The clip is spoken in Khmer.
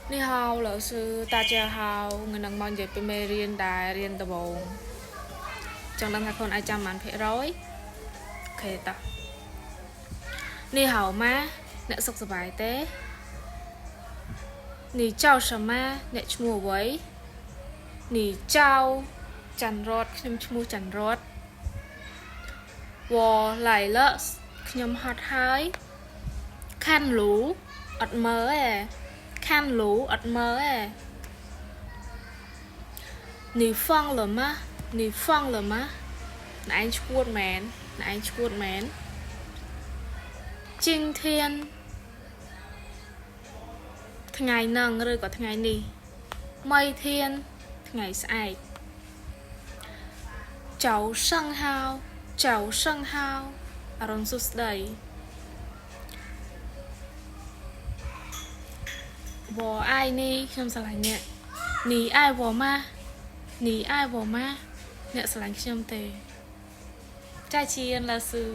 你好，老师，大家好，我能望见被没人带人的不？chẳng đang thay con ai chăm màn phải rồi, ok ta. 你好吗？អ្នកសុខសប្បាយទេ你叫什么អ្នកឈ្មោះអ្វី你叫ច័ន្ទរតខ្ញុំឈ្មោះច័ន្ទរត我来了ខ្ញុំហត់ហើយ看路អត់មើលទេ看路អត់មើលទេ你放了吗你放了吗ណែឯងឈួតមែនណែឯងឈួតមែន今天ថ្ងៃនឹងឬក៏ថ្ងៃនេះមីធានថ្ងៃស្អែកចៅសឹងហៅចៅសឹងហៅអរុនសុស្ដីវ៉អាយនេះខ្ញុំស្រឡាញ់អ្នកនីអាយវ៉ម៉ានីអាយវ៉ម៉ាអ្នកស្រឡាញ់ខ្ញុំទេចាជានឡាស៊ឺ